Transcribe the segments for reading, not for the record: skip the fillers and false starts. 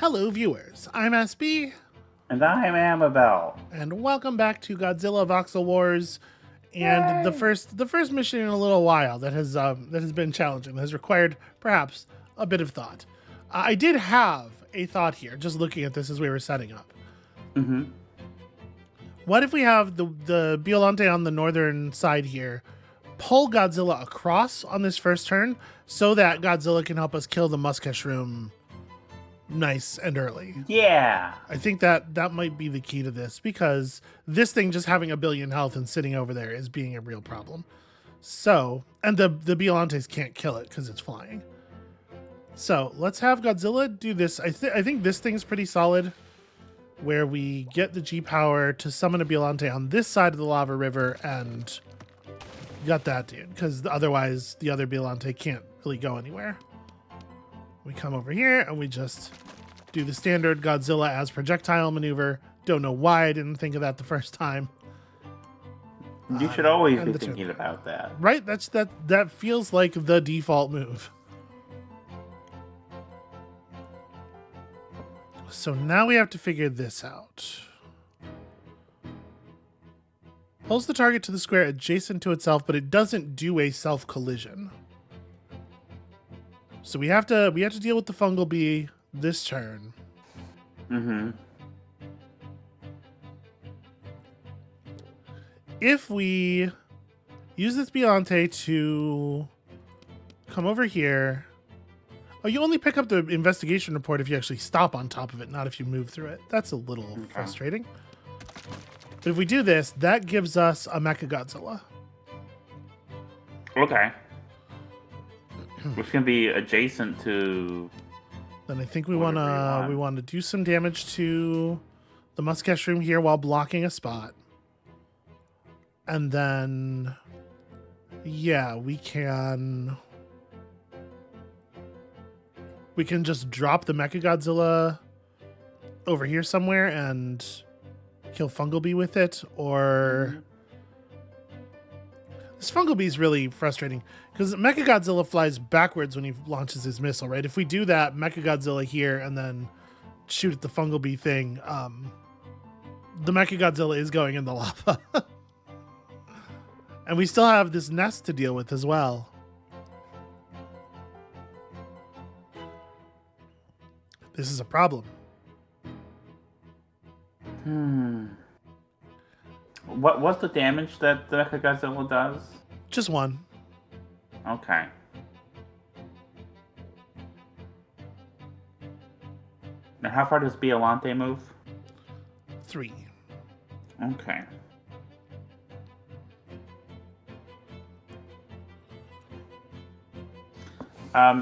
Hello, viewers. I'm SB, And I'm Amabel. and welcome back to Godzilla Voxel Wars. And the Yay! first mission in a little while that has been challenging, that has required perhaps a bit of thought. I did have a thought here, just looking at this as we were setting up. Mm-hmm. What if we have the Biolante on the northern side here, pull Godzilla across on this first turn, so that Godzilla can help us kill the Muskeshroom nice and early. Yeah. I think that might be the key to this, because this thing just having a billion health and sitting over there is being a real problem. So, and the Biolantes can't kill it because it's flying. So let's have Godzilla do this. I think this thing's pretty solid, where we get the G power to summon a Biolante on this side of the lava river and got that dude, because otherwise the other Biolante can't really go anywhere. We come over here and we just do the standard Godzilla as projectile maneuver. Don't know why I didn't think of that the first time. You should always be and the thinking about that. Right? That feels like the default move. So now we have to figure this out. Pulls the target to the square adjacent to itself, but it doesn't do a self-collision. So we have to deal with the fungal bee this turn. Mm-hmm. If we use this Biolante to come over here. Oh, you only pick up the investigation report if you actually stop on top of it, not if you move through it. That's a little frustrating. But if we do this, that gives us a Mechagodzilla. Okay. Which can be adjacent to. Then I think we wanna do some damage to the Muskeshroom here while blocking a spot. And then yeah, we can just drop the Mechagodzilla over here somewhere and kill Fungalbee with it, or this Fungalbee is really frustrating because Mechagodzilla flies backwards when he launches his missile, right? If we do that, Mechagodzilla here and then shoot at the Fungalbee thing, the Mechagodzilla is going in the lava. And we still have this nest to deal with as well. This is a problem. What's the damage that the Mechagodzilla does? Just one. Okay. Now, how far does Biolante move? 3. Okay.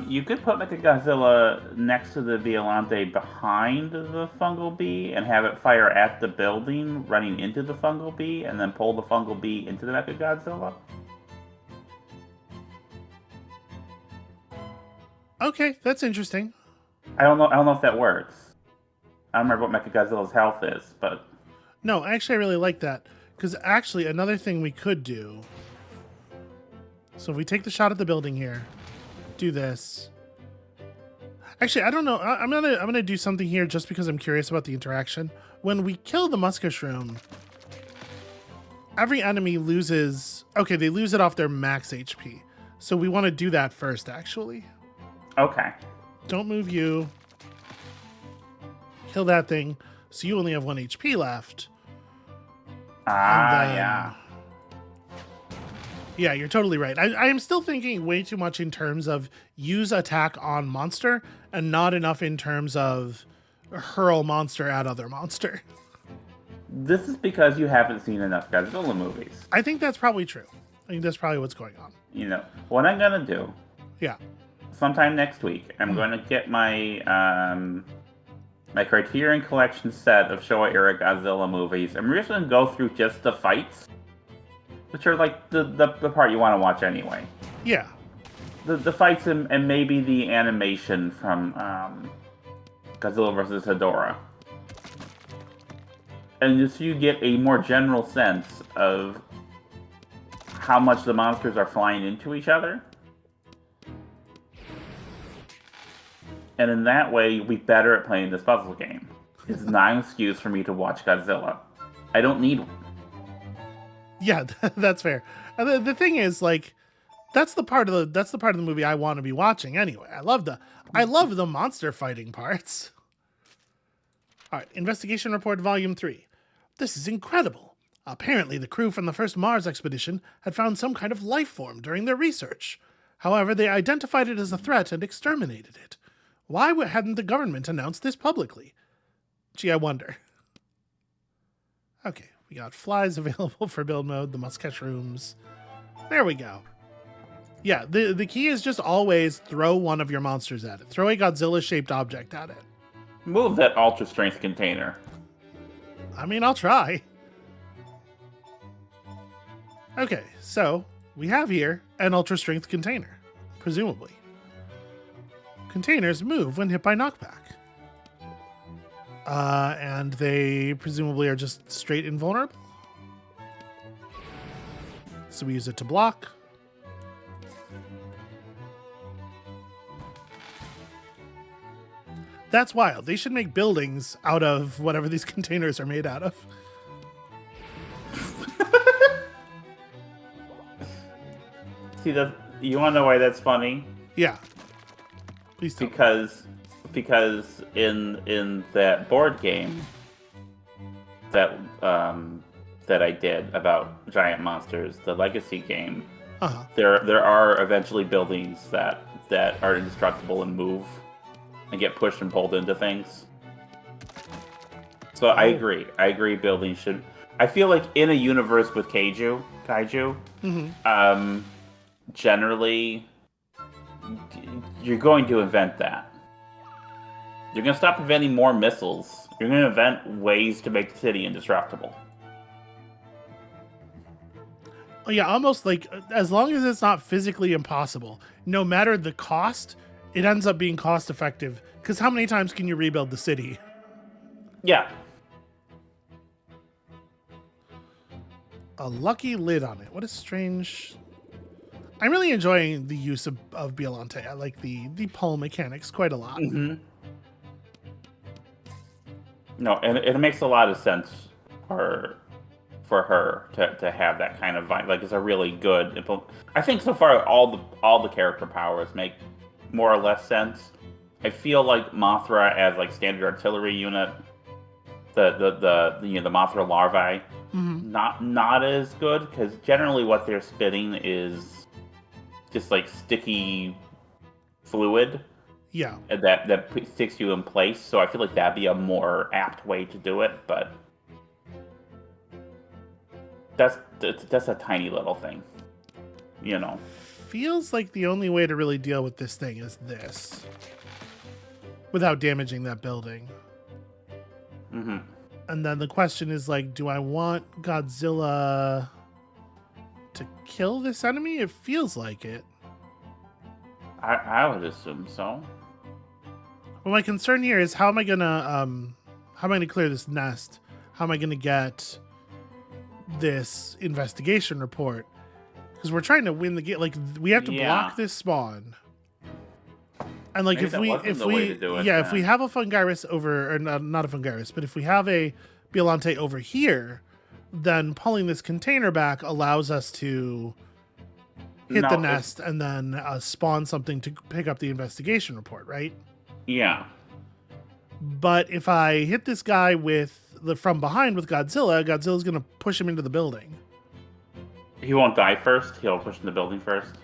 You could put Mechagodzilla next to the Biolante behind the Fungal Bee and have it fire at the building running into the Fungal Bee and then pull the Fungal Bee into the Mechagodzilla. Okay, that's interesting. I don't know if that works. I don't remember what Mechagodzilla's health is, but No, actually I really like that, because actually another thing we could do. So if we take the shot at the building here, do this. Actually, I don't know. I'm gonna do something here just because I'm curious about the interaction. When we kill the Muskeshroom, every enemy loses. Okay, they lose it off their max HP. So we want to do that first, actually. okay. Don't move you. Kill that thing. So you only have 1 HP left. Yeah. Yeah, you're totally right. I am still thinking way too much in terms of use attack on monster and not enough in terms of hurl monster at other monster. This is because you haven't seen enough Godzilla movies. I think that's probably true. I think that's probably what's going on. You know, what I'm gonna do Yeah. sometime next week, I'm going to get my my Criterion Collection set of Showa era Godzilla movies. I'm just going to go through just the fights, which are like the part you want to watch anyway. Yeah. The fights and maybe the animation from Godzilla vs. Hedorah. And just so you get a more general sense of how much the monsters are flying into each other. And in that way, you'll be better at playing this puzzle game. It's not an excuse for me to watch Godzilla. I don't need one. Yeah, that's fair. And the thing is, like, that's the part of the movie I want to be watching anyway. I love the monster fighting parts. All right, Investigation Report Volume 3. This is incredible. Apparently, the crew from the first Mars expedition had found some kind of life form during their research. However, they identified it as a threat and exterminated it. Why hadn't the government announced this publicly? Gee, I wonder. Okay, we got flies available for build mode, the musketch rooms. There we go. Yeah, the key is just always throw one of your monsters at it. Throw a Godzilla-shaped object at it. Move that ultra strength container. I mean, I'll try. Okay, so we have here an ultra strength container, presumably. Containers move when hit by knockback. And they presumably are just straight invulnerable. So we use it to block. That's wild. They should make buildings out of whatever these containers are made out of. See, you want to know why that's funny? Yeah. Please tell me. Because in that board game that I did about giant monsters, the Legacy game, there are eventually buildings that are indestructible and move and get pushed and pulled into things. So I agree buildings should... I feel like in a universe with kaiju, generally, you're going to invent that. You're going to stop inventing more missiles. You're going to invent ways to make the city indestructible. Oh yeah, almost like, as long as it's not physically impossible, no matter the cost, it ends up being cost effective. Because how many times can you rebuild the city? Yeah. A lucky lid on it. What a strange... I'm really enjoying the use of Biolante. I like the pull mechanics quite a lot. Mm-hmm. No, and it makes a lot of sense for her to have that kind of vibe. Like, it's a really good... I think so far all the character powers make more or less sense. I feel like Mothra as like standard artillery unit, the Mothra larvae, not as good, because generally what they're spitting is just like sticky fluid. Yeah. And that sticks you in place. So I feel like that'd be a more apt way to do it, but that's a tiny little thing, you know. Feels like the only way to really deal with this thing is this, without damaging that building. Mm-hmm. And then the question is, like, do I want Godzilla to kill this enemy? It feels like it. I would assume so. Well, my concern here is how am I gonna clear this nest? How am I gonna get this investigation report? Because we're trying to win the game. Like, we have to block this spawn. And like, if we have a Fungarus over, or not a Fungarus, but if we have a Biolante over here, then pulling this container back allows us to hit the nest and then spawn something to pick up the investigation report, right? Yeah. But if I hit this guy from behind with Godzilla's going to push him into the building. He won't die first? He'll push in the building first?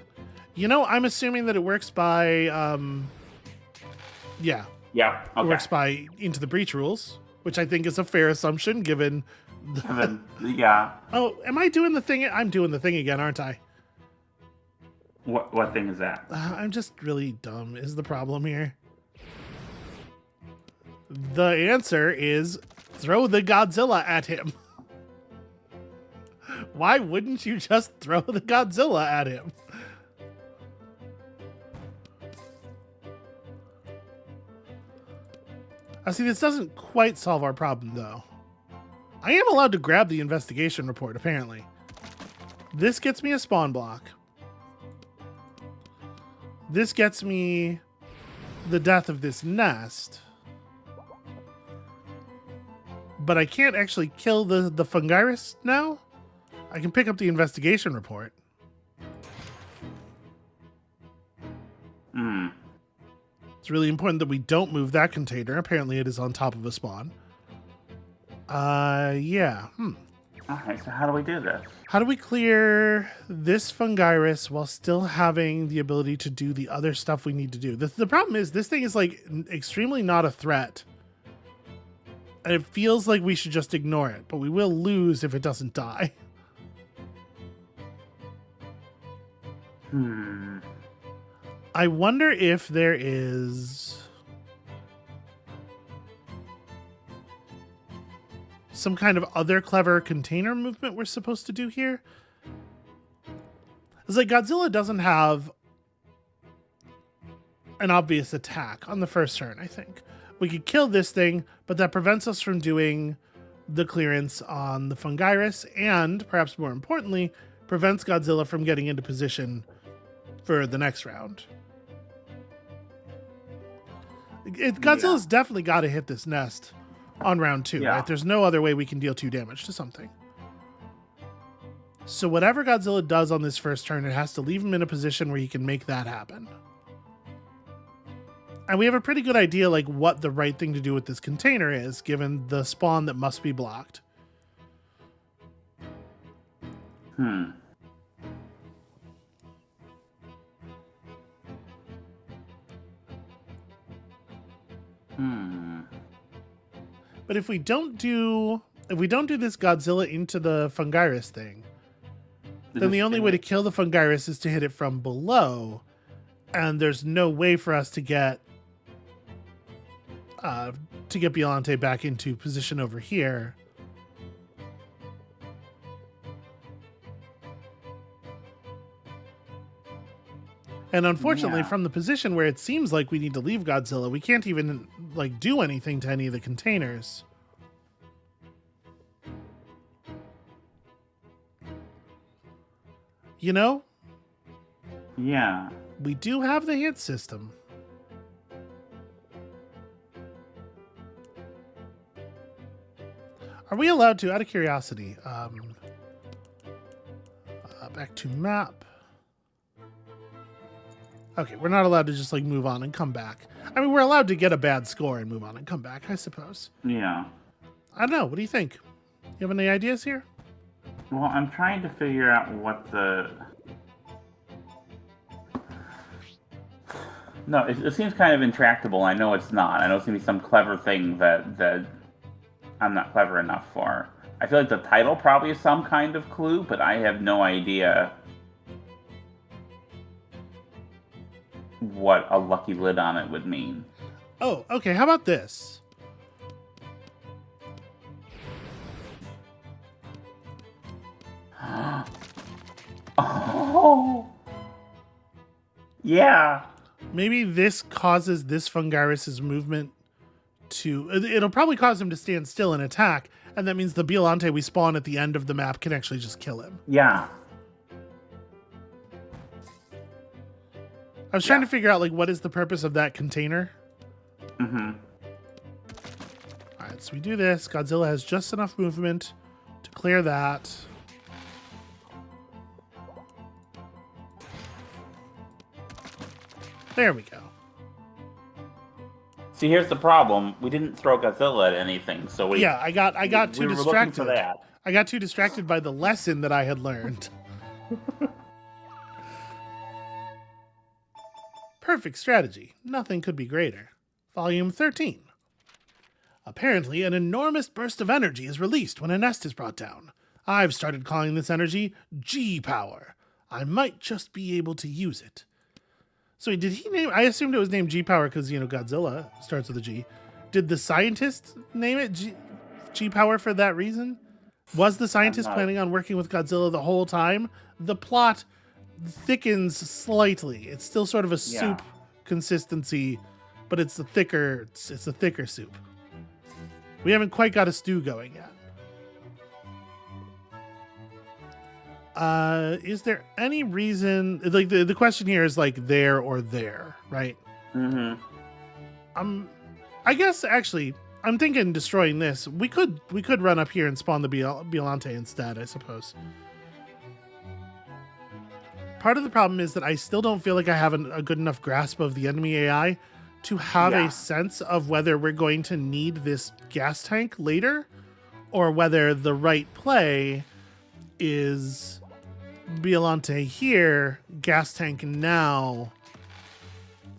You know, I'm assuming that it works by... Yeah. Yeah, okay. It works by Into the Breach rules, which I think is a fair assumption given... Yeah. Oh, am I doing the thing? I'm doing the thing again, aren't I? What thing is that? I'm just really dumb is the problem here. The answer is throw the Godzilla at him. Why wouldn't you just throw the Godzilla at him? See, this doesn't quite solve our problem, though. I am allowed to grab the investigation report, apparently. This gets me a spawn block. This gets me the death of this nest. But I can't actually kill the Fungiris now? I can pick up the investigation report. It's really important that we don't move that container. Apparently it is on top of a spawn. Yeah. Okay, so how do we do this? How do we clear this Fungiris while still having the ability to do the other stuff we need to do? The problem is this thing is like extremely not a threat. And it feels like we should just ignore it, but we will lose if it doesn't die. I wonder if there is some kind of other clever container movement we're supposed to do here. It's like Godzilla doesn't have an obvious attack on the first turn, I think. We could kill this thing, but that prevents us from doing the clearance on the Fungiris, and, perhaps more importantly, prevents Godzilla from getting into position for the next round. Godzilla's definitely got to hit this nest on round 2, right? There's no other way we can deal 2 damage to something. So whatever Godzilla does on this first turn, it has to leave him in a position where he can make that happen. And we have a pretty good idea like what the right thing to do with this container is, given the spawn that must be blocked. But if we don't do this Godzilla into the Fungiris thing, then the only way to kill the Fungiris is to hit it from below, and there's no way for us to get Biollante back into position over here. And unfortunately, from the position where it seems like we need to leave Godzilla, we can't even like do anything to any of the containers. You know? Yeah. We do have the hit system. Are we allowed to, out of curiosity, back to map. Okay, we're not allowed to just like move on and come back. I mean, we're allowed to get a bad score and move on and come back, I suppose. Yeah. I don't know. What do you think? You have any ideas here? Well, I'm trying to figure out what the... No, it seems kind of intractable. I know it's not. I know it's going to be some clever thing that I'm not clever enough for. I feel like the title probably is some kind of clue, but I have no idea what a lucky lid on it would mean. Oh, okay. How about this? Oh! Yeah! Maybe this causes this Fungiris' movement to... It'll probably cause him to stand still and attack, and that means the Biollante we spawn at the end of the map can actually just kill him. Yeah. I was trying to figure out, like, what is the purpose of that container? Alright, so we do this. Godzilla has just enough movement to clear that. There we go. See, here's the problem. We didn't throw Godzilla at anything, so we... Yeah, I got too distracted. For that. I got too distracted by the lesson that I had learned. Perfect strategy. Nothing could be greater. Volume 13. Apparently, an enormous burst of energy is released when a nest is brought down. I've started calling this energy G-Power. I might just be able to use it. So did he name... I assumed it was named G-Power because, you know, Godzilla starts with a G. Did the scientist name it G-Power for that reason? Was the scientist planning on working with Godzilla the whole time? The plot thickens slightly. It's still sort of a soup consistency, but it's a thicker soup. We haven't quite got a stew going yet. Is there any reason, like the question here is like there or there, right? I guess actually, I'm thinking destroying this. We could run up here and spawn the Biolante instead, I suppose. Part of the problem is that I still don't feel like I have a good enough grasp of the enemy AI to have a sense of whether we're going to need this gas tank later, or whether the right play is Biolante here, gas tank now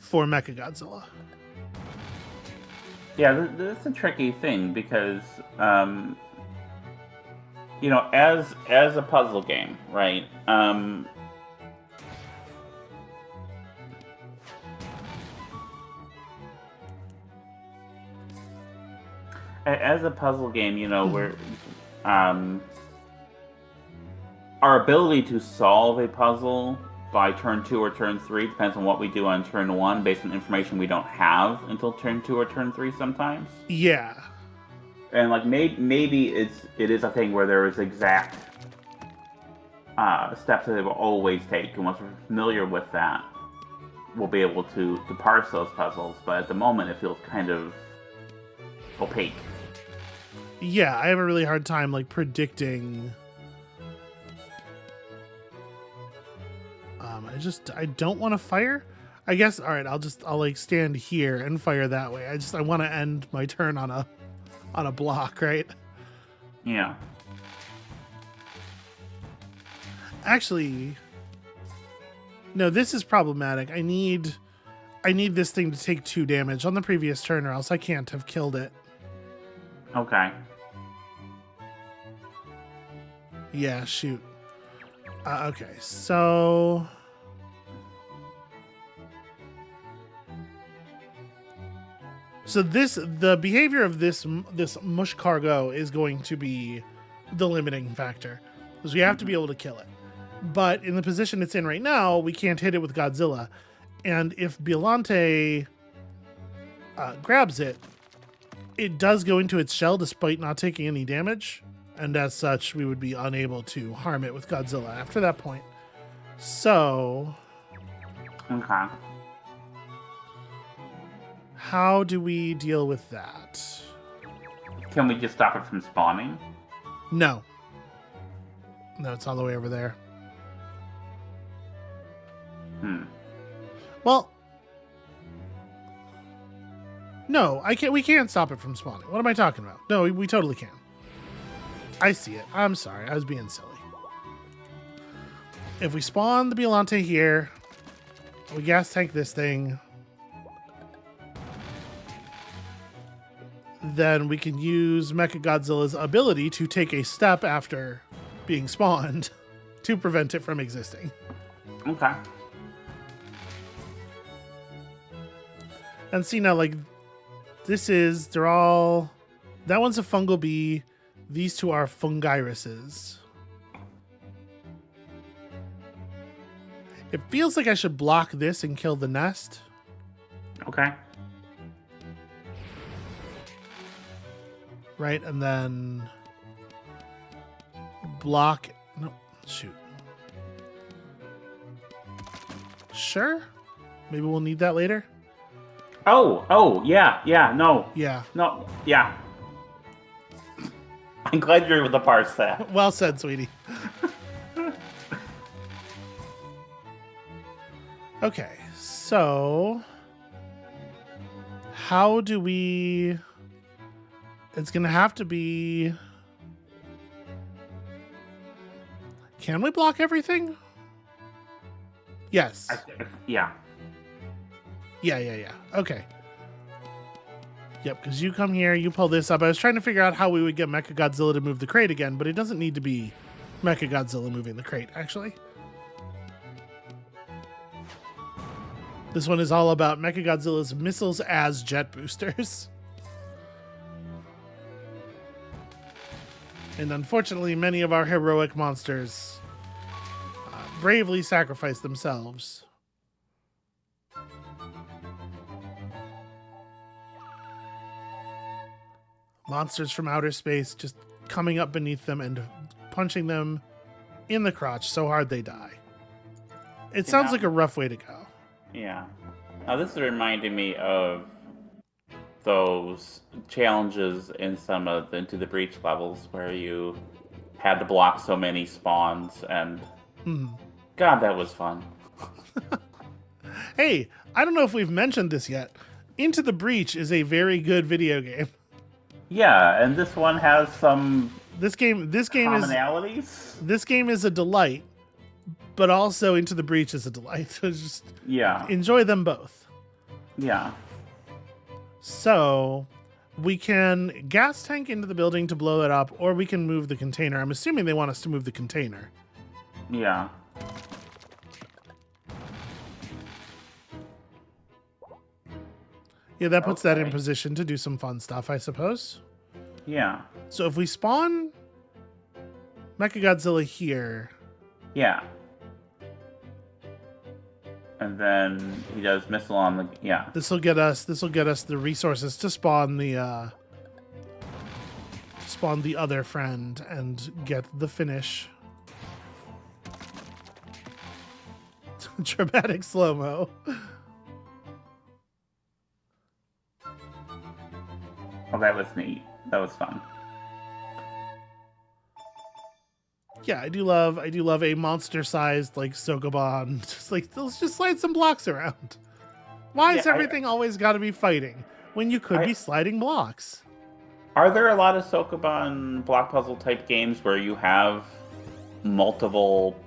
for Mechagodzilla. Yeah, that's a tricky thing because, you know, as a puzzle game, right? As a puzzle game, you know, we're our ability to solve a puzzle by turn 2 or turn 3 depends on what we do on turn 1 based on information we don't have until turn 2 or turn 3 sometimes. Yeah. And like maybe it is a thing where there is exact steps that they will always take, and once we're familiar with that, we'll be able to parse those puzzles. But at the moment, it feels kind of opaque. Yeah, I have a really hard time like predicting. I don't want to fire. I guess all right. I'll like stand here and fire that way. I want to end my turn on a block, right? Yeah. Actually, no. This is problematic. I need this thing to take 2 damage on the previous turn, or else I can't have killed it. Okay. Yeah, shoot. Okay, so the behavior of this mush cargo is going to be the limiting factor, because we have to be able to kill it. But in the position it's in right now, we can't hit it with Godzilla, and if Biolante grabs it, it does go into its shell despite not taking any damage. And as such, we would be unable to harm it with Godzilla after that point. So... Okay. How do we deal with that? Can we just stop it from spawning? No. No, it's all the way over there. Well... No, we can't stop it from spawning. What am I talking about? No, we totally can. I see it. I'm sorry. I was being silly. If we spawn the Biolante here, we gas tank this thing, then we can use Mechagodzilla's ability to take a step after being spawned to prevent it from existing. Okay. And see now, like, they're all... That one's a fungal bee. These two are fungiruses. It feels like I should block this and kill the nest. Okay. Right, and then block... No, shoot. Sure. Maybe we'll need that later. Oh, yeah, no. Yeah. No, yeah. I'm glad you're able to parse that. Well said, sweetie. Okay, so how do we... It's going to have to be... Can we block everything? Yes. Yeah. Yeah. Okay. Yep, because you come here, you pull this up. I was trying to figure out how we would get Mechagodzilla to move the crate again, but it doesn't need to be Mechagodzilla moving the crate, actually. This one is all about Mechagodzilla's missiles as jet boosters. And unfortunately, many of our heroic monsters bravely sacrifice themselves. Monsters from outer space just coming up beneath them and punching them in the crotch so hard they die. It sounds like a rough way to go. Yeah. Now this is reminding me of those challenges in some of the Into the Breach levels where you had to block so many spawns, and God, that was fun. Hey, I don't know if we've mentioned this yet. Into the Breach is a very good video game. Yeah, and this one has some This game commonalities. This game is a delight, but also Into the Breach is a delight. So just enjoy them both. Yeah. So we can gas tank into the building to blow it up, or we can move the container. I'm assuming they want us to move the container. Yeah. Yeah, that puts that in position to do some fun stuff, I suppose. Yeah. So if we spawn Mechagodzilla here. Yeah. And then he does missile on the This will get us the resources to spawn the other friend and get the finish. Dramatic slow-mo. Oh, that was neat. That was fun. Yeah, I do love a monster-sized like Sokoban. Just like, let's just slide some blocks around. Why is everything always got to be fighting when you could be sliding blocks? Are there a lot of Sokoban block puzzle type games where you have multiple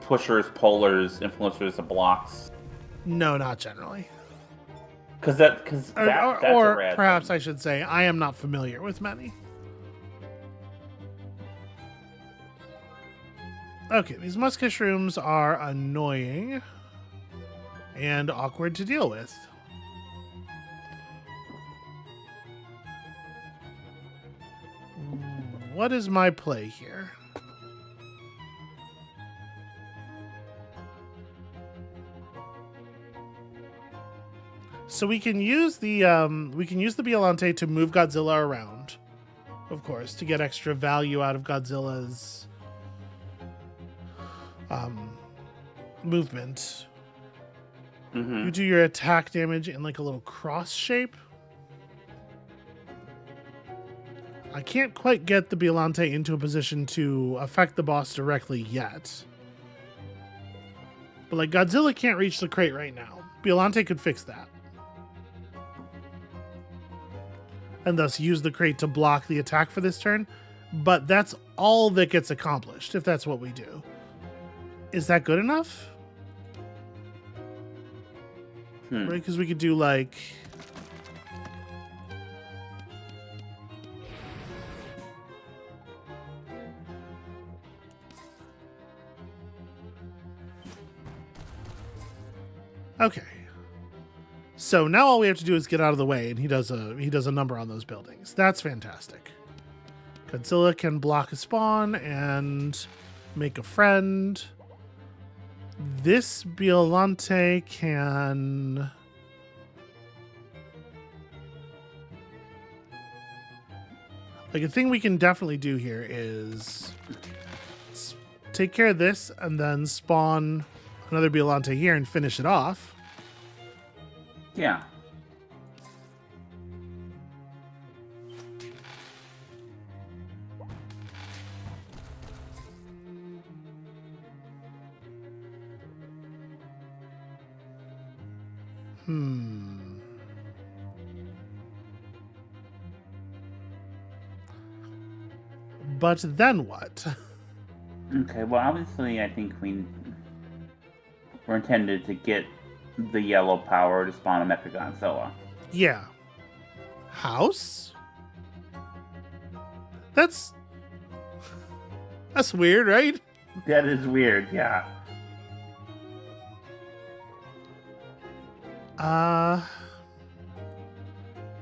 pushers, pullers, influencers of blocks? No, not generally. That's or a rad perhaps thing. I should say I am not familiar with many. Okay, these mushrooms are annoying and awkward to deal with. What is my play here? So we can use the Biolante to move Godzilla around, of course, to get extra value out of Godzilla's movement. You do your attack damage in like a little cross shape. I can't quite get the Biolante into a position to affect the boss directly yet. But like Godzilla can't reach the crate right now. Biolante could fix that. And thus use the crate to block the attack for this turn. But that's all that gets accomplished, if that's what we do. Is that good enough? Right, because we could do like... Okay. So now all we have to do is get out of the way, and he does a number on those buildings. That's fantastic. Godzilla can block a spawn and make a friend. This Biolante can... Like, a thing we can definitely do here is take care of this and then spawn another Biolante here and finish it off. Yeah. But then what? Okay, well, obviously, I think we're intended to get the yellow power to spawn a Mechagodzilla. Yeah. House? That's weird, right? That is weird, yeah.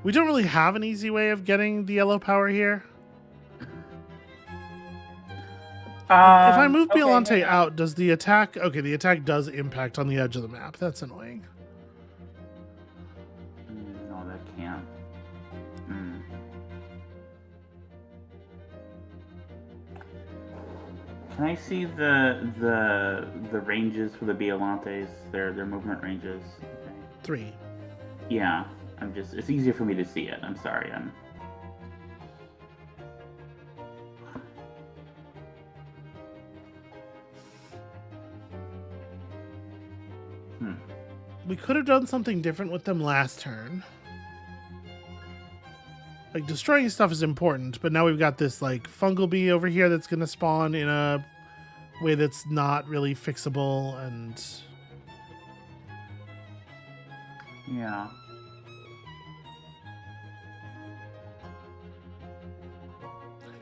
We don't really have an easy way of getting the yellow power here. If I move Biolante out, does the attack... Okay, the attack does impact on the edge of the map. That's annoying. No, that can't. Can I see the ranges for the Biolantes? Their movement ranges. Okay. 3. Yeah. It's easier for me to see it. I'm sorry. We could have done something different with them last turn. Like, destroying stuff is important, but now we've got this, like, fungal bee over here that's going to spawn in a way that's not really fixable, and... Yeah.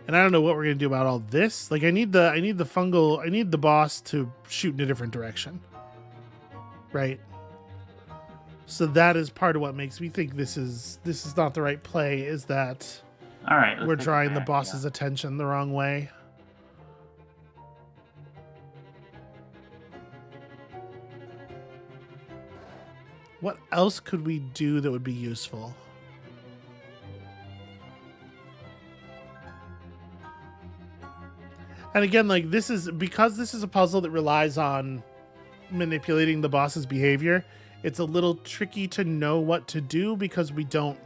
And I don't know what we're going to do about all this. Like, I need the boss to shoot in a different direction. Right? So that is part of what makes me think this is not the right play, is that all right, we're drawing the boss's attention the wrong way. What else could we do that would be useful? And again, like, this is a puzzle that relies on manipulating the boss's behavior. It's a little tricky to know what to do because we don't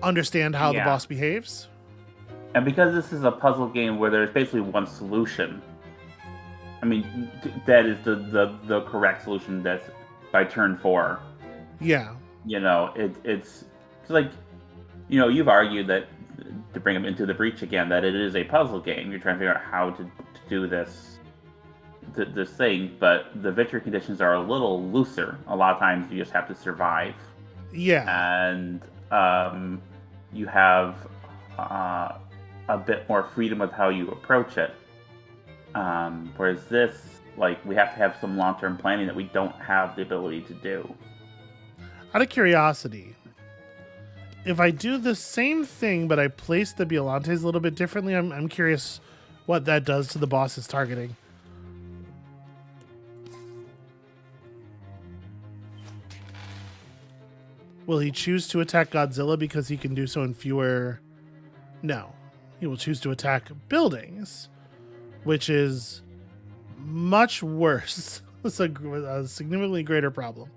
understand how the boss behaves. And because this is a puzzle game where there's basically one solution, I mean, that is the correct solution. That's by turn 4. Yeah. You know, it's like, you know, you've argued that, to bring them into the breach again, that it is a puzzle game. You're trying to figure out how to do this thing, but the victory conditions are a little looser. A lot of times you just have to survive. Yeah. And you have a bit more freedom with how you approach it. Whereas this, like, we have to have some long-term planning that we don't have the ability to do. Out of curiosity, if I do the same thing but I place the Biolantes a little bit differently, I'm curious what that does to the boss's targeting. Will he choose to attack Godzilla because he can do so in fewer... No. He will choose to attack buildings, which is much worse. It's a significantly greater problem.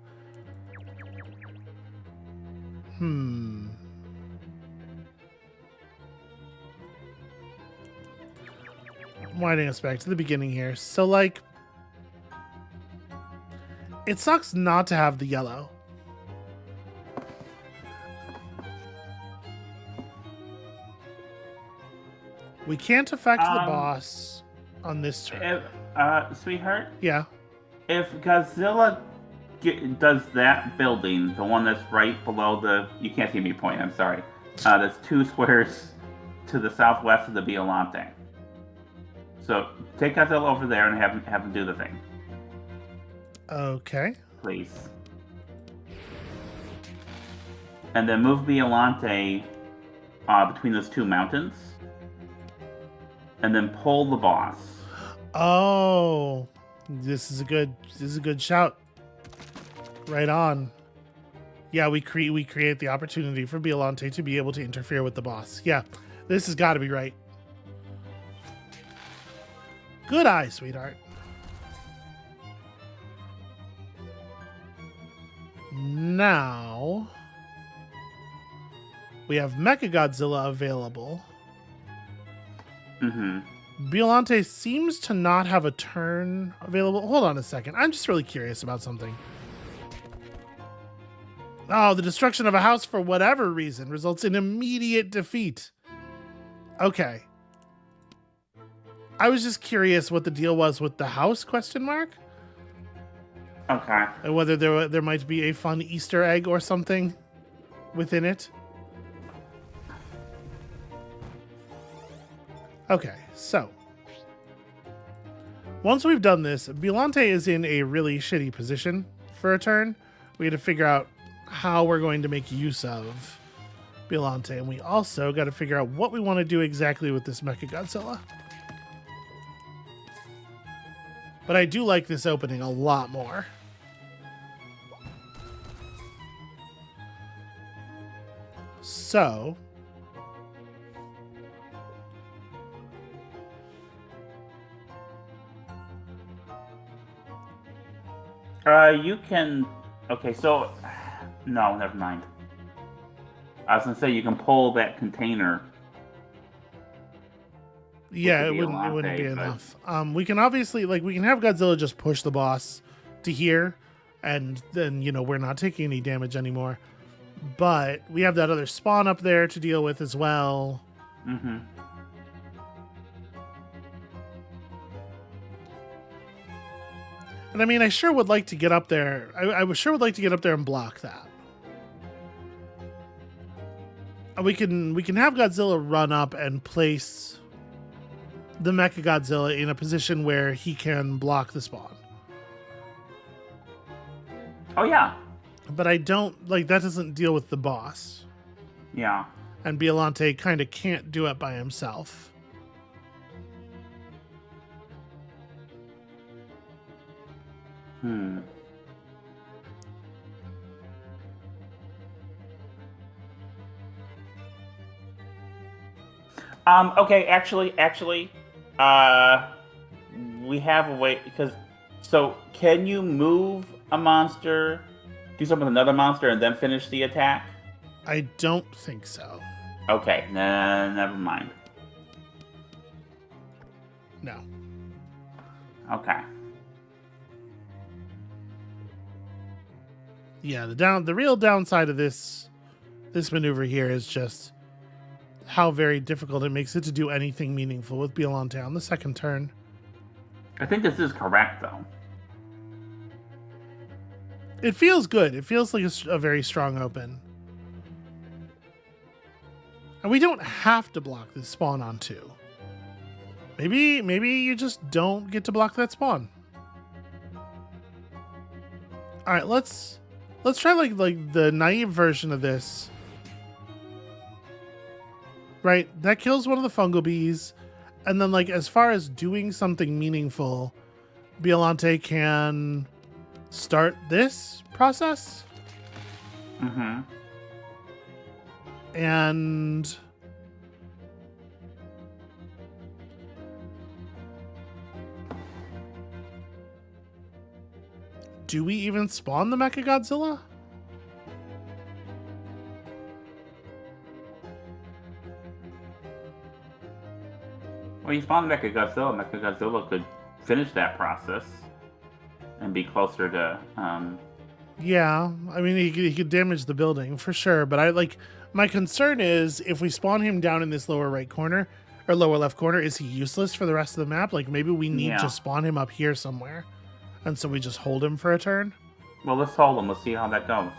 Winding us back to the beginning here. So, like, it sucks not to have the yellow. We can't affect the boss on this turn. Sweetheart? Yeah. If Godzilla does that building, the one that's right below the... You can't see me point, I'm sorry. That's 2 squares to the southwest of the Violante. So take Godzilla over there and have him do the thing. Okay. Please. And then move Violante between those 2 mountains. And then pull the boss. Oh, this is a good shout. Right on. Yeah, we create the opportunity for Violante to be able to interfere with the boss. Yeah, this has got to be right. Good eye, sweetheart. Now we have Mechagodzilla available. Violante seems to not have a turn available. Hold on a second. I'm just really curious about something. Oh, the destruction of a house for whatever reason results in immediate defeat. Okay. I was just curious what the deal was with the house, question mark? Okay. And whether there might be a fun Easter egg or something within it. Okay, so once we've done this, Violante is in a really shitty position for a turn. We had to figure out how we're going to make use of Violante, and we also got to figure out what we want to do exactly with this Mechagodzilla. But I do like this opening a lot more. So you can... Okay, so... No, never mind. I was gonna say you can pull that container. Yeah, the it wouldn't be Violante, but- enough. We can obviously we can have Godzilla just push the boss to here, and then we're not taking any damage anymore. But we have that other spawn up there to deal with as well. Mm-hmm. And I mean, I sure would like to get up there. I sure would like to get up there and block that. We can have Godzilla run up and place the Mechagodzilla in a position where he can block the spawn. Oh yeah. But I don't that doesn't deal with the boss. Yeah. And Violante kind of can't do it by himself. Okay, actually, we have a way because. So, can you move a monster, do something with another monster, and then finish the attack? I don't think so. Okay, never mind. No. Okay. Yeah, the real downside of this maneuver here is just how very difficult it makes it to do anything meaningful with Violante on the second turn. I think this is correct, though. It feels good. It feels like a very strong open. And we don't have to block this spawn on 2. Maybe you just don't get to block that spawn. All right, let's try like the naive version of this. Right, that kills one of the fungal bees, and then as far as doing something meaningful, Violante can start this process. Mm-hmm. And do we even spawn the Mechagodzilla? Well, you spawn Mechagodzilla. Mechagodzilla could finish that process and be closer to. Yeah, I mean he could damage the building for sure, but my concern is if we spawn him down in this lower right corner or lower left corner, is he useless for the rest of the map? Maybe we need to spawn him up here somewhere, and so we just hold him for a turn. Well, let's hold him. Let's see how that goes.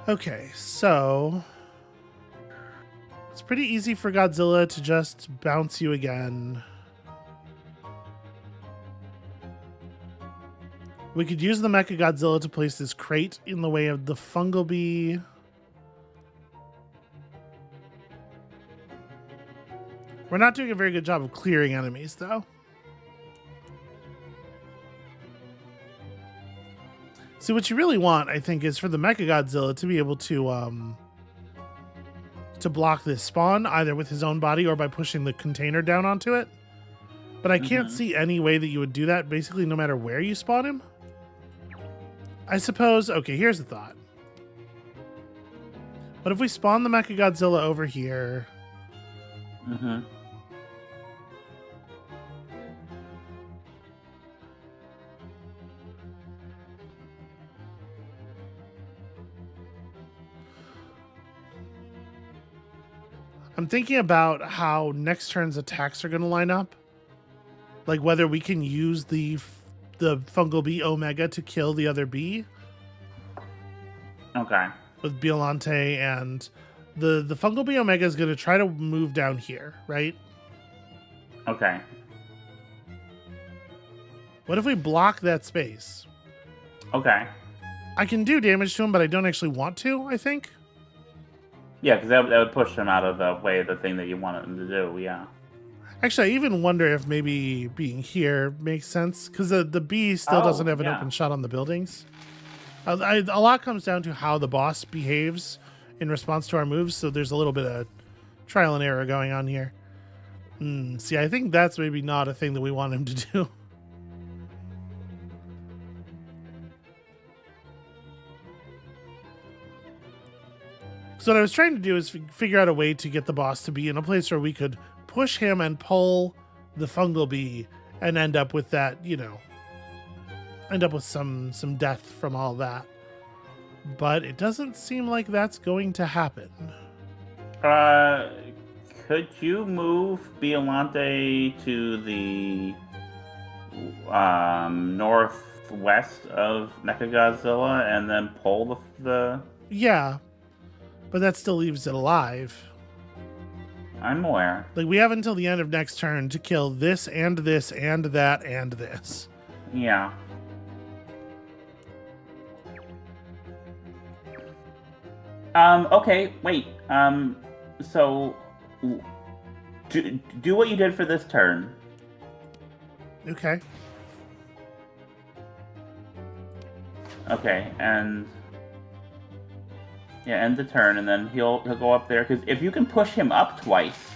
Okay, so it's pretty easy for Godzilla to just bounce you again. We could use the Mechagodzilla to place this crate in the way of the fungal bee. We're not doing a very good job of clearing enemies, though. See, what you really want, I think, is for the Mechagodzilla to be able to block this spawn, either with his own body or by pushing the container down onto it. But I can't see any way that you would do that, basically, no matter where you spawn him. I suppose... Okay, here's the thought. What if we spawn the Mechagodzilla over here? Mm-hmm. I'm thinking about how next turn's attacks are going to line up. Whether we can use the fungal bee Omega to kill the other bee. Okay. With Violante, and the fungal bee Omega is going to try to move down here, right? Okay. What if we block that space? Okay. I can do damage to him, but I don't actually want to, I think. Yeah, because that would push him out of the way of the thing that you wanted him to do, yeah. Actually, I even wonder if maybe being here makes sense, because the bee still doesn't have an open shot on the buildings. A lot comes down to how the boss behaves in response to our moves, so there's a little bit of trial and error going on here. See, I think that's maybe not a thing that we want him to do. So what I was trying to do is figure out a way to get the boss to be in a place where we could push him and pull the fungal bee and end up with that, end up with some death from all that. But it doesn't seem like that's going to happen. Could you move Biolante to the northwest of Mechagodzilla and then pull the... Yeah, but that still leaves it alive. I'm aware. Like, we have until the end of next turn to kill this and this and that and this. Yeah. Okay, wait. So do what you did for this turn. Okay. Okay, and end the turn, and then he'll go up there, because if you can push him up twice,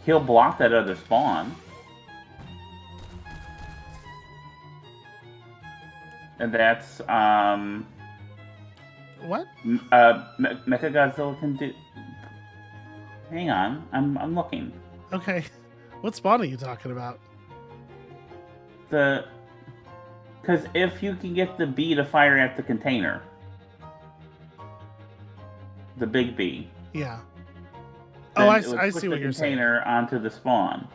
he'll block that other spawn. And that's What? Mechagodzilla can do. Hang on, I'm looking. Okay. What spawn are you talking about? Because if you can get the bee to fire at the container, the big bee. Yeah. then Oh, it would I push see what the you're saying. container onto the spawn.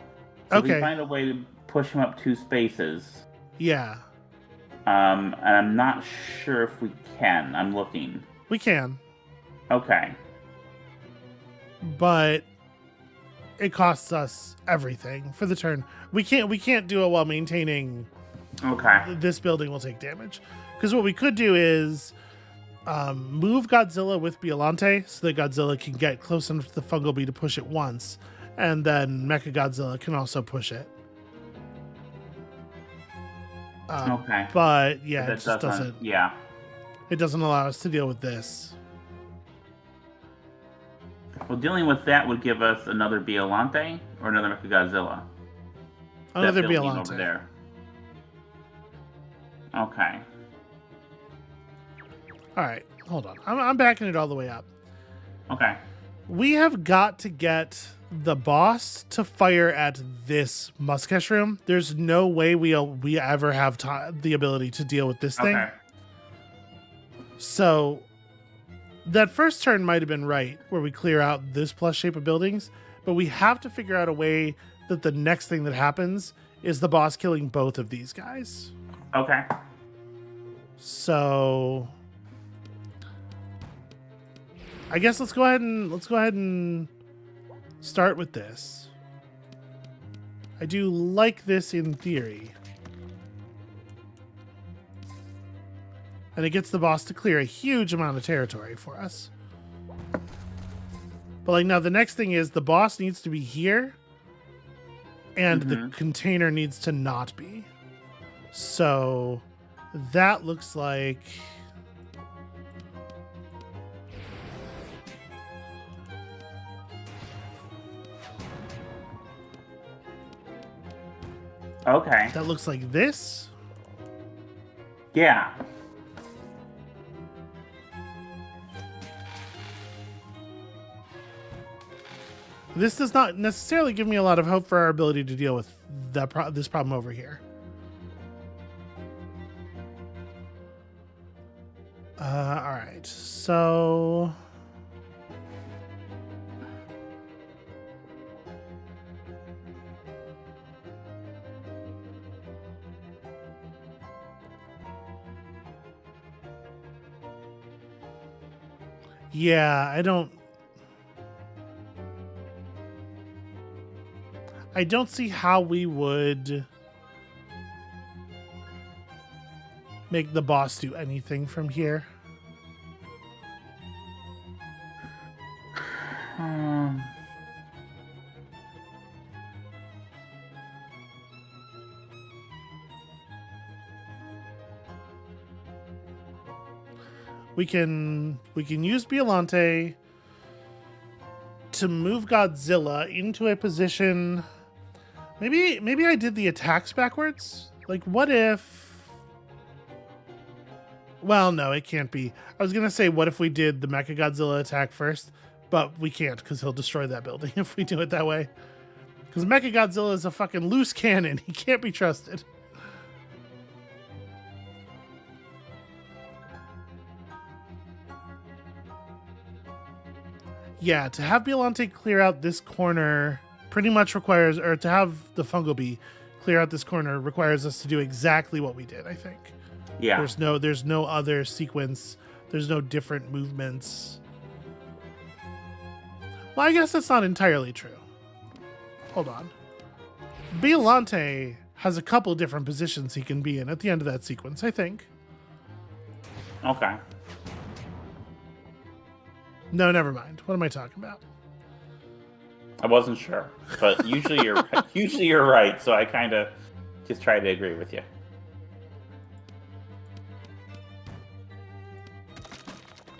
So if Okay. we find a way to push him up 2 spaces. Yeah. And I'm not sure if we can. I'm looking. We can, Okay. but it costs us everything for the turn. We can't do it while maintaining Okay. this building will take damage. Because what we could do is move Godzilla with Biolante so that Godzilla can get close enough to the fungal bee to push it once, and then Mechagodzilla can also push it. Okay. But yeah, That it just doesn't. Yeah. It doesn't allow us to deal with this. Well, dealing with that would give us another Biolante or another Mechagodzilla. Another That building Biolante. over there. Okay. All right, hold on. I'm backing it all the way up. Okay. We have got to get the boss to fire at this mushroom. There's no way we ever have the ability to deal with this thing. Okay. So that first turn might have been right, where we clear out this plus shape of buildings, but we have to figure out a way that the next thing that happens is the boss killing both of these guys. Okay. So I guess let's go ahead and start with this. I do like this in theory. And it gets the boss to clear a huge amount of territory for us. But like now the next thing is the boss needs to be here and the container needs to not be. So that looks like Okay. that looks like this. Yeah. This does not necessarily give me a lot of hope for our ability to deal with this problem over here. All right, so yeah, I don't see how we would make the boss do anything from here. We can use Biolante to move Godzilla into a position. Maybe I did the attacks backwards. Like, what if? Well, no, it can't be. I was gonna say, what if we did the Mechagodzilla attack first, but we can't because he'll destroy that building if we do it that way. Because Mechagodzilla is a fucking loose cannon. He can't be trusted. Yeah, to have Biolante clear out this corner pretty much requires, or to have the Fungalbee clear out this corner requires us to do exactly what we did, I think. Yeah. There's no other sequence. There's no different movements. Well, I guess that's not entirely true. Hold on. Biolante has a couple different positions he can be in at the end of that sequence, I think. Okay. No, never mind. What am I talking about? I wasn't sure, but usually you're right. So I kind of just try to agree with you.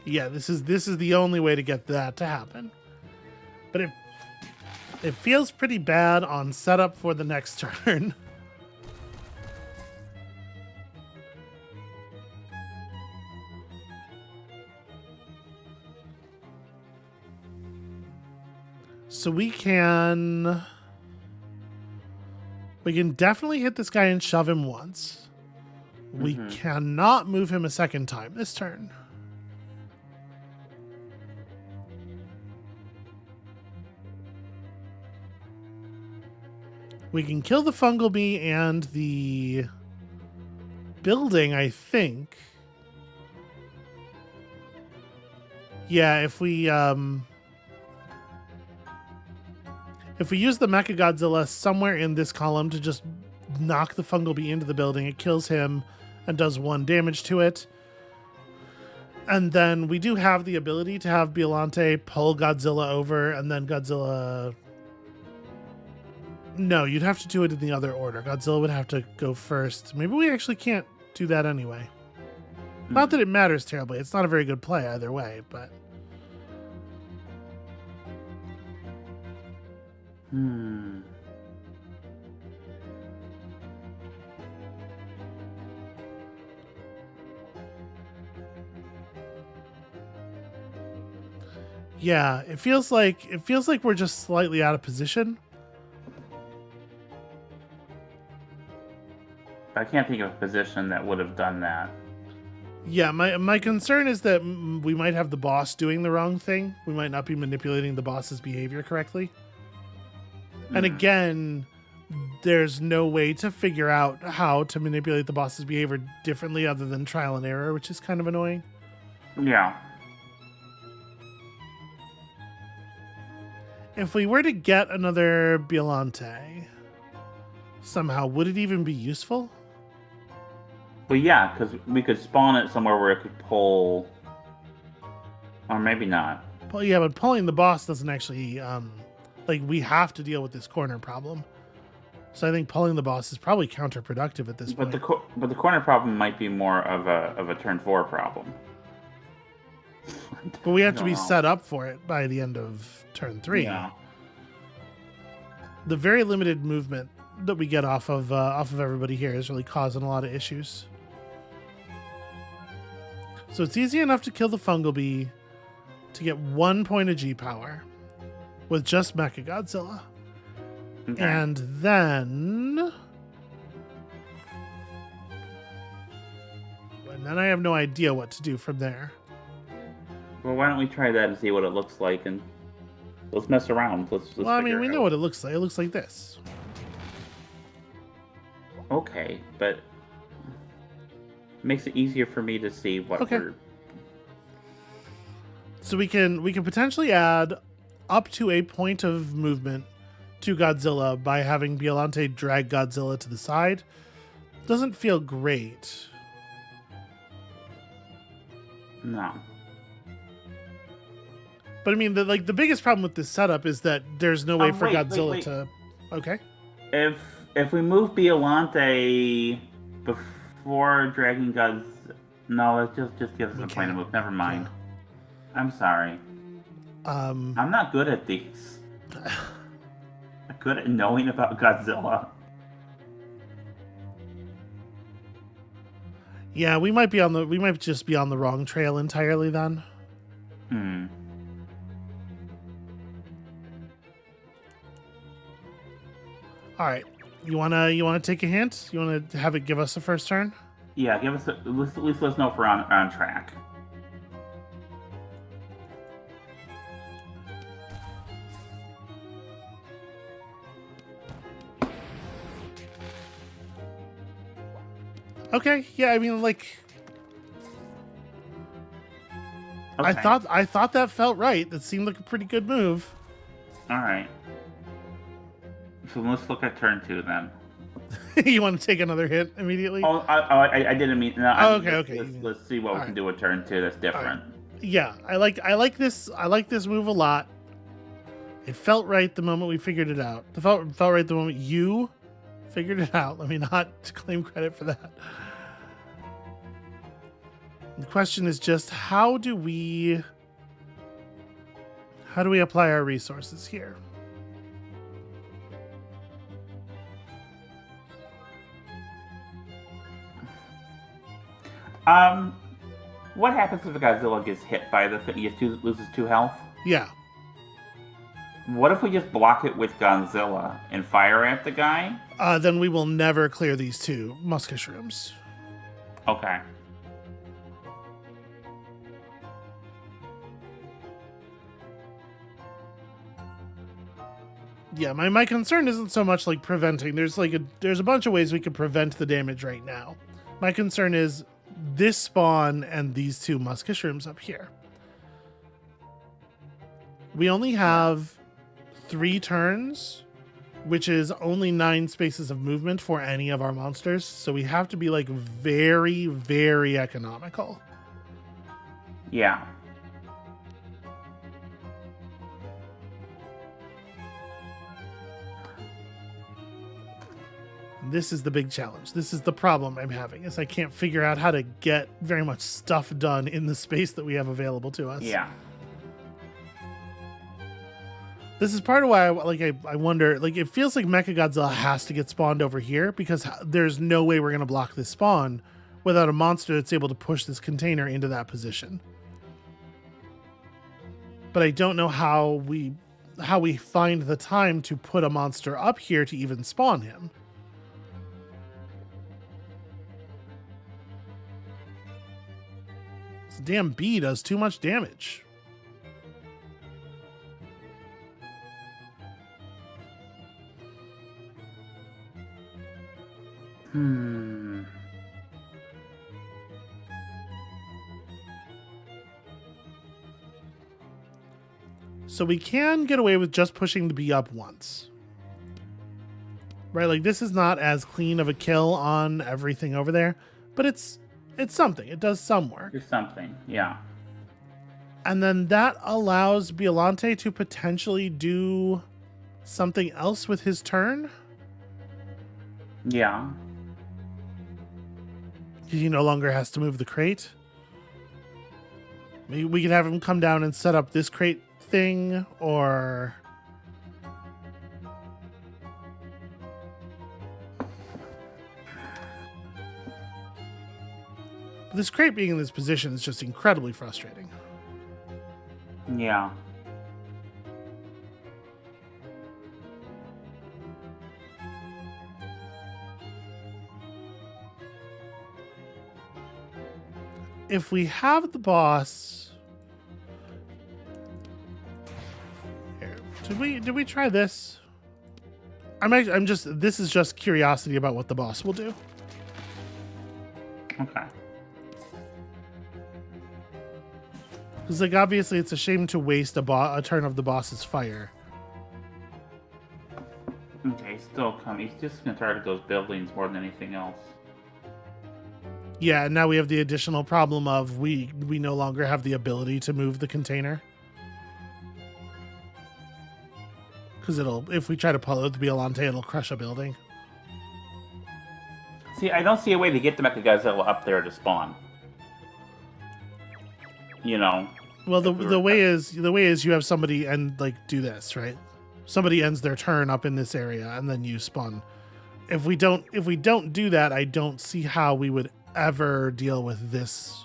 Yeah, this is the only way to get that to happen. But it feels pretty bad on setup for the next turn. So we can definitely hit this guy and shove him once. We cannot move him a second time this turn. We can kill the Fungalbee and the building, I think. Yeah, if we use the Mechagodzilla somewhere in this column to just knock the Fungalbee into the building, it kills him and does 1 damage to it. And then we do have the ability to have Biolante pull Godzilla over, and then Godzilla... No, you'd have to do it in the other order. Godzilla would have to go first. Maybe we actually can't do that anyway. Not that it matters terribly. It's not a very good play either way, but... Yeah, it feels like we're just slightly out of position. I can't think of a position that would have done that. Yeah, my concern is that we might have the boss doing the wrong thing. We might not be manipulating the boss's behavior correctly. And again, there's no way to figure out how to manipulate the boss's behavior differently other than trial and error, which is kind of annoying. Yeah. If we were to get another Biolante, somehow, would it even be useful? Well, yeah, because we could spawn it somewhere where it could pull... Or maybe not. Well, yeah, but pulling the boss doesn't actually... like, we have to deal with this corner problem. So I think pulling the boss is probably counterproductive at this point. But the corner problem might be more of a turn 4 problem. But we have to be set up for it by the end of turn 3. Yeah. The very limited movement that we get off of everybody here is really causing a lot of issues. So it's easy enough to kill the Fungalbee to get 1 point of G power with just Mechagodzilla. Okay. And then I have no idea what to do from there. Well, why don't we try that and see what it looks like, and let's mess around. Let's well, I mean, we know what it looks like. It looks like this. Okay, but it makes it easier for me to see what we're... So we can potentially add up to a point of movement to Godzilla by having Biolante drag Godzilla to the side. Doesn't feel great. No. But I mean, the biggest problem with this setup is that there's no way for Godzilla to... Okay. If we move Biolante before dragging Godzilla... No, it just gives us a point to move. Never mind. Yeah. I'm sorry. Um, I'm not good at these. I'm good at knowing about Godzilla. yeah, we might just be on the wrong trail entirely then. Hmm. All right. You wanna take a hint? You wanna have it give us the first turn? Yeah, give us at least let us know if we're on track. Okay. Yeah, I mean, like, Okay. I thought that felt right. That seemed like a pretty good move. All right. So let's look at turn 2 then. You want to take another hit immediately? Oh, I didn't mean. No, I mean, okay. Let's see what we can do with turn 2 that's different. Yeah, I like this move a lot. It felt right the moment we figured it out. It felt right the moment you figured it out. Let me not claim credit for that. The question is just how do we apply our resources here? What happens if the Godzilla gets hit by the thing? He loses 2 health? Yeah. What if we just block it with Godzilla and fire at the guy? Then we will never clear these 2 mushrooms. Okay. Yeah, my concern isn't so much like preventing. There's a bunch of ways we could prevent the damage right now. My concern is this spawn and these 2 mushrooms up here. We only have 3 turns, which is only 9 spaces of movement for any of our monsters. So we have to be like very, very economical. Yeah. This is the big challenge. This is the problem I'm having, is I can't figure out how to get very much stuff done in the space that we have available to us. Yeah. This is part of why I wonder, like, it feels like Mechagodzilla has to get spawned over here because there's no way we're going to block this spawn without a monster that's able to push this container into that position. But I don't know how we find the time to put a monster up here to even spawn him. This damn bee does too much damage. So we can get away with just pushing the bee up once. Right, like this is not as clean of a kill on everything over there, but it's something. It does some work. It's something, yeah. And then that allows Biolante to potentially do something else with his turn. Yeah. He no longer has to move the crate. Maybe we could have him come down and set up this crate thing, or but this crate being in this position is just incredibly frustrating. Yeah. If we have the boss here, did we try this? This is just curiosity about what the boss will do. Okay. Because like obviously it's a shame to waste a turn of the boss's fire. Okay, he's still coming. He's just gonna target those buildings more than anything else. Yeah, and now we have the additional problem of we no longer have the ability to move the container. Because if we try to pull out the Biolante, it'll crush a building. See, I don't see a way to get the Mechagodzilla up there to spawn. You know? Well, If we the were- way is you have somebody and like do this, right? Somebody ends their turn up in this area, and then you spawn. If we don't do that, I don't see how we would ever deal with this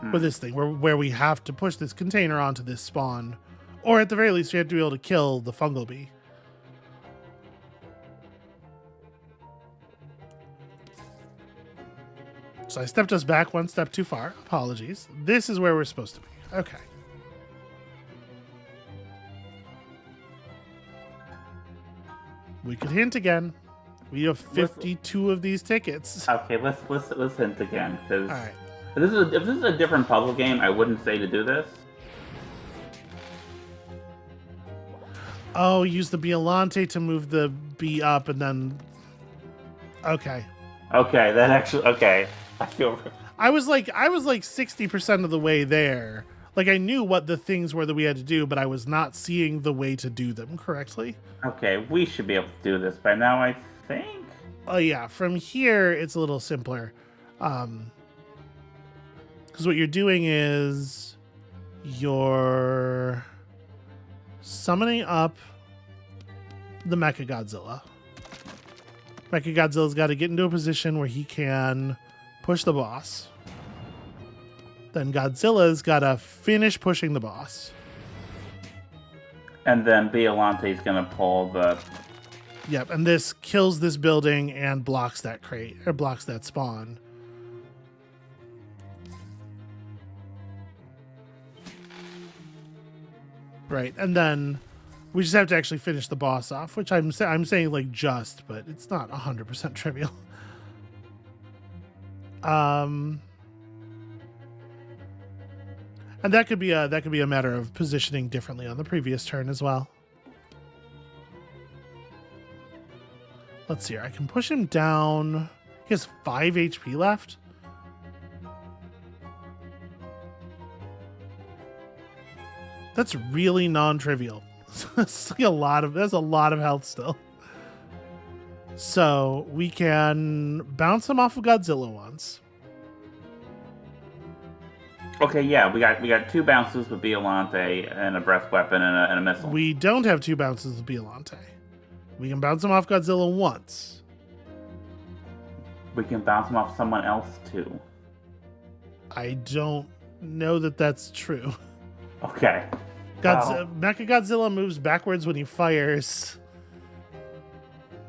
thing where we have to push this container onto this spawn, or at the very least, we have to be able to kill the fungal bee. So I stepped us back one step too far. Apologies. This is where we're supposed to be. Okay. We could hint again. We have 52 of these tickets. Okay, let's hint again, because All right. if this is a different puzzle game, I wouldn't say to do this. Oh, use the Biolante to move the bee up, and then. Okay. Okay, that actually okay. I feel. I was like 60% of the way there. Like I knew what the things were that we had to do, but I was not seeing the way to do them correctly. Okay, we should be able to do this by now, I think. Oh yeah, from here it's a little simpler. Because what you're doing is you're summoning up the Mechagodzilla. Mechagodzilla's got to get into a position where he can push the boss. Then Godzilla's got to finish pushing the boss. And then Biolante's gonna pull the. Yep, and this kills this building and blocks that crate, or blocks that spawn. Right, and then we just have to actually finish the boss off, which I'm saying like just, but it's not 100% trivial. And that could be a matter of positioning differently on the previous turn as well. Let's see here. I can push him down. He has 5 HP left. That's really non-trivial. It's like there's a lot of health still. So we can bounce him off of Godzilla once. Okay, yeah, we got 2 bounces with Biolante and a breath weapon and a missile. We don't have 2 bounces with Biolante. We can bounce him off Godzilla once. We can bounce him off someone else too. I don't know that that's true. Okay. Mechagodzilla moves backwards when he fires.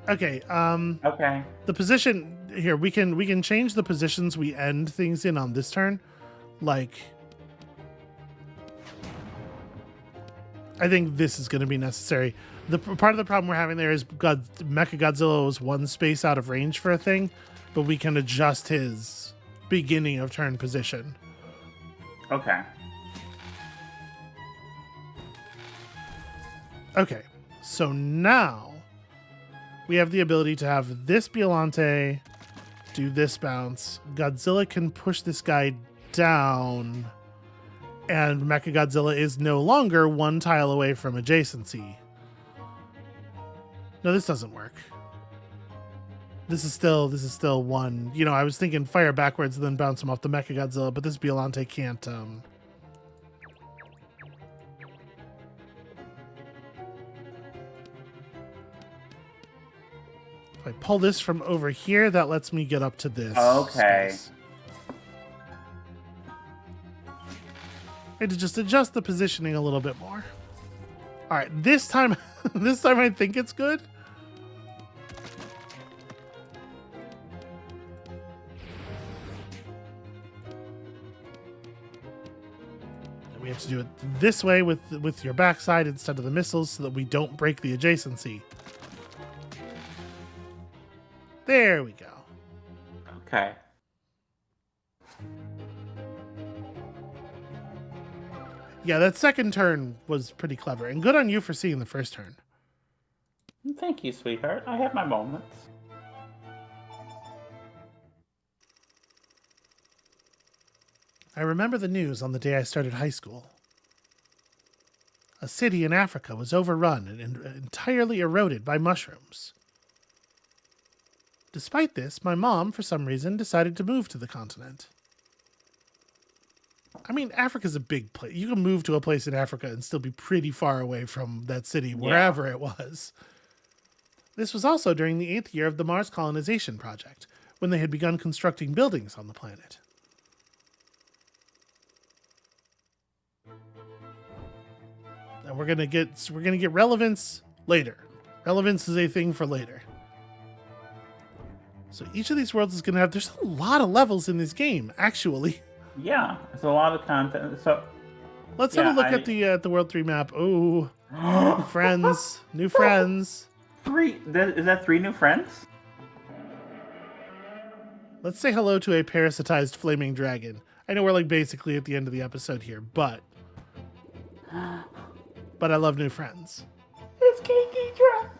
Okay. Okay. The position here, we can change the positions we end things in on this turn. Like, I think this is going to be necessary. The part of the problem we're having there is Mechagodzilla was 1 space out of range for a thing, but we can adjust his beginning of turn position. Okay. Okay, so now we have the ability to have this Biolante do this bounce. Godzilla can push this guy down, and Mechagodzilla is no longer 1 tile away from adjacency. No, this doesn't work. This is still 1. You know, I was thinking fire backwards and then bounce him off the Mechagodzilla, but this Biolante can't. If I pull this from over here, that lets me get up to this. Okay. Space. I had to just adjust the positioning a little bit more. All right, this time I think it's good. And we have to do it this way with your backside instead of the missiles so that we don't break the adjacency. There we go. Okay. Yeah, that second turn was pretty clever, and good on you for seeing the first turn. Thank you, sweetheart. I have my moments. I remember the news on the day I started high school. A city in Africa was overrun and entirely eroded by mushrooms. Despite this, my mom, for some reason, decided to move to the continent. I mean, Africa's a big place. You can move to a place in Africa and still be pretty far away from that city, wherever it was. This was also during the 8th year of the Mars colonization project, when they had begun constructing buildings on the planet. And we're gonna get relevance later. Relevance is a thing for later. So each of these worlds is gonna have. There's a lot of levels in this game, actually. Yeah, it's a lot of content. So let's have a look at the World 3 map. Oh, friends, new friends. Is that 3 new friends? Let's say hello to a parasitized flaming dragon. I know we're like basically at the end of the episode here, but I love new friends. It's King Ghidorah.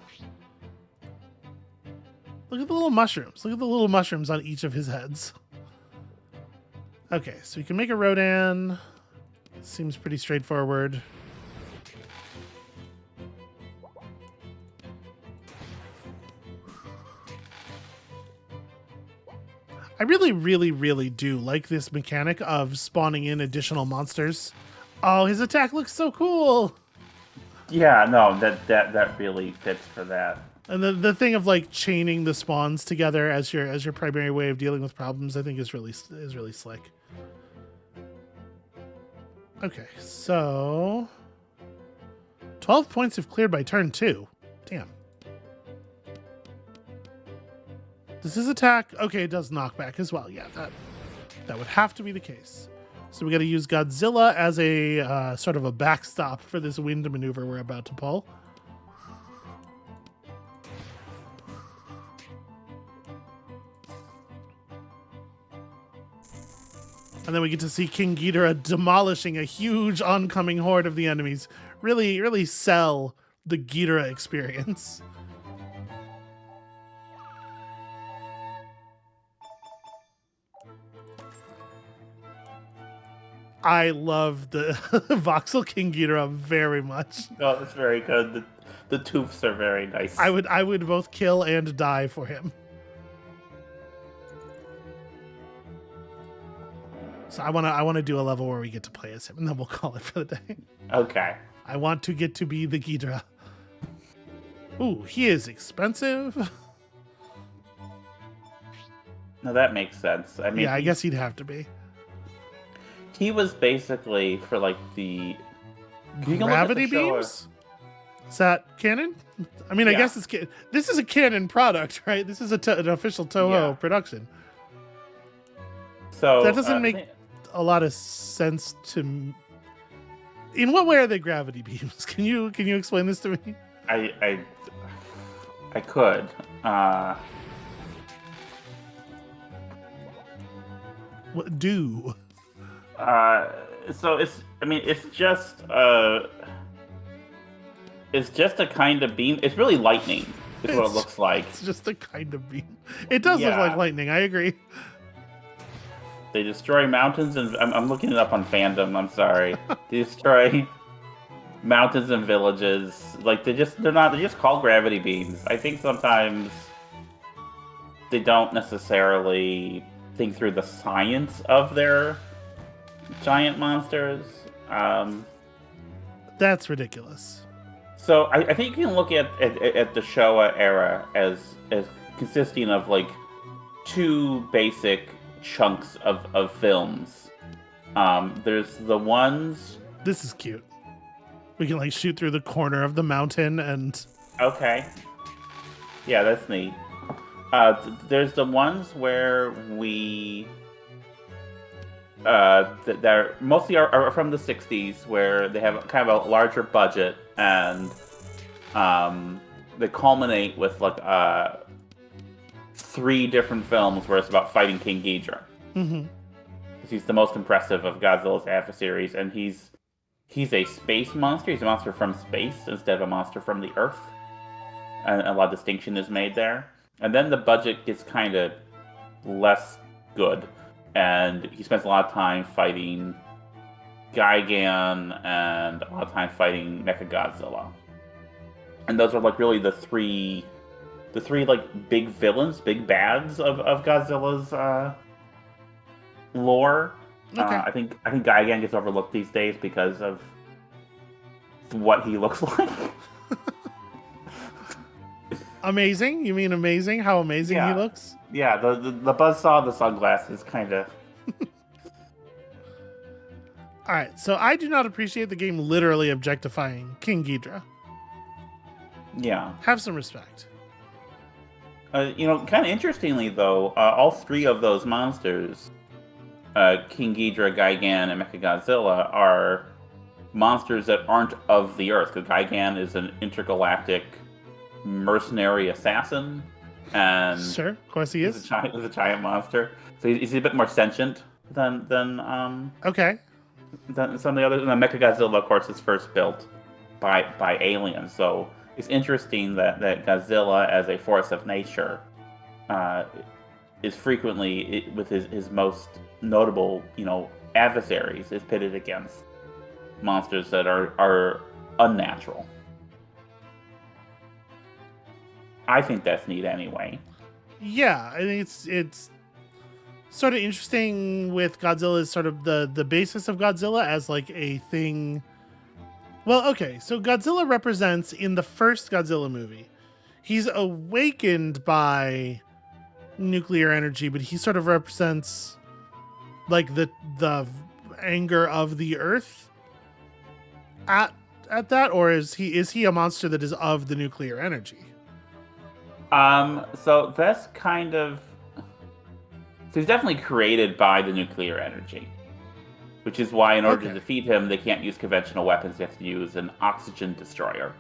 Look at the little mushrooms. Look at the little mushrooms on each of his heads. Okay, so we can make a Rodan. Seems pretty straightforward. I really, really, really do like this mechanic of spawning in additional monsters. Oh, his attack looks so cool. Yeah, no, that really fits for that. And the thing of like chaining the spawns together as your primary way of dealing with problems, I think is really slick. Okay, so 12 points if cleared by turn 2. Damn. Does his attack? Okay, it does knockback as well. Yeah, that would have to be the case. So we got to use Godzilla as a sort of a backstop for this wind maneuver we're about to pull. And then we get to see King Ghidorah demolishing a huge oncoming horde of the enemies. Really, really sell the Ghidorah experience. I love the Voxel King Ghidorah very much. Oh, it's very good. The toofs are very nice. I would both kill and die for him. So I wanna do a level where we get to play as him, and then we'll call it for the day. Okay. I want to get to be the Ghidorah. Ooh, he is expensive. No, that makes sense. I mean, yeah, I guess he'd have to be. He was basically for like the gravity beams. Is that canon? I mean, I guess it's this is a canon product, right? This is an official Toho production. So that doesn't make a lot of sense to. In what way are they gravity beams? Can you explain this to me? I could. What do? So it's just a kind of beam. It's really lightning. Is what it looks like. It's just a kind of beam. It does look like lightning. I agree. They destroy mountains, and I'm looking it up on fandom. I'm sorry. They destroy mountains and villages. Like they're just called gravity beams. I think sometimes they don't necessarily think through the science of their giant monsters. That's ridiculous. So I think you can look at the Showa era as consisting of like 2 basic chunks of films. There's the ones. This is cute. We can like shoot through the corner of the mountain and. Okay. Yeah, that's neat. There's the ones where we. They're mostly are from the 60s, where they have kind of a larger budget, and they culminate with like 3 different films where it's about fighting King Ghidorah. Mm-hmm. He's the most impressive of Godzilla's adversaries, and he's a space monster. He's a monster from space instead of a monster from the Earth, and a lot of distinction is made there. And then the budget gets kind of less good, and he spends a lot of time fighting Gigan and a lot of time fighting Mechagodzilla. And those are like really the three like big villains, big bads of Godzilla's lore. Okay. I think Gigan gets overlooked these days because of what he looks like. Amazing? You mean amazing? How amazing he looks? Yeah. The buzzsaw, the sunglasses, kind of. All right, so I do not appreciate the game literally objectifying King Ghidorah. Yeah. Have some respect. Kind of interestingly though, all three of those monsters, King Ghidorah, Gigan, and Mechagodzilla, are monsters that aren't of the Earth. Because Gigan is an intergalactic mercenary assassin, and Sure, of course he is. He's a giant monster, so he's a bit more sentient than Okay. than some of the others. And Mechagodzilla, of course, is first built by aliens. So it's interesting that Godzilla, as a force of nature, is frequently with his most notable, adversaries, is pitted against monsters that are unnatural. I think that's neat anyway. Yeah, I think it's sort of interesting with Godzilla is sort of the basis of Godzilla as like a thing. Well, okay, so Godzilla represents in the first Godzilla movie, he's awakened by nuclear energy, but he sort of represents like the anger of the Earth at that, or is he a monster that is of the nuclear energy? So that's kind of. So he's definitely created by the nuclear energy, which is why, in order to defeat him, they can't use conventional weapons. They have to use an oxygen destroyer,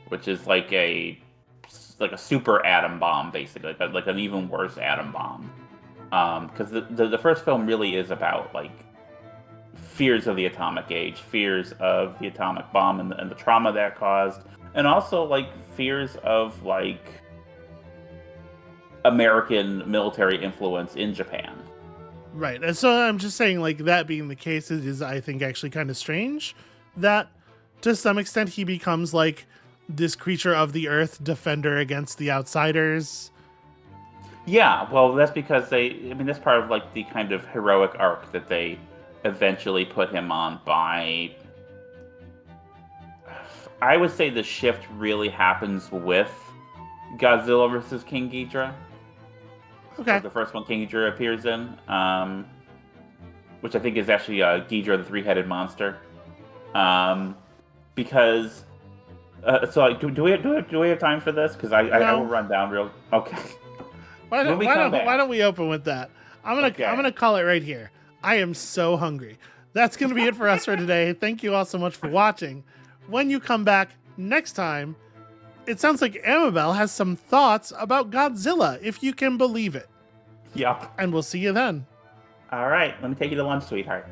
which is like a super atom bomb, basically, like an even worse atom bomb. Because the first film really is about like fears of the atomic age, fears of the atomic bomb and the trauma that caused, and also like fears of like American military influence in Japan. Right. And so I'm just saying, like, that being the case, it is, I think, actually kind of strange that to some extent he becomes like this creature of the Earth, defender against the outsiders. Yeah, well, that's because that's part of like the kind of heroic arc that they eventually put him on by. I would say the shift really happens with Godzilla versus King Ghidorah. Okay. The first one King Ghidorah appears in, which I think is actually Ghidorah, the three-headed monster. Because, do we have time for this? Because I will run down real. Okay. Why don't we open with that? I'm gonna call it right here. I am so hungry. That's gonna be it for us for today. Thank you all so much for watching. When you come back next time, it sounds like Amabel has some thoughts about Godzilla, if you can believe it. Yep. And we'll see you then. All right. Let me take you to lunch, sweetheart.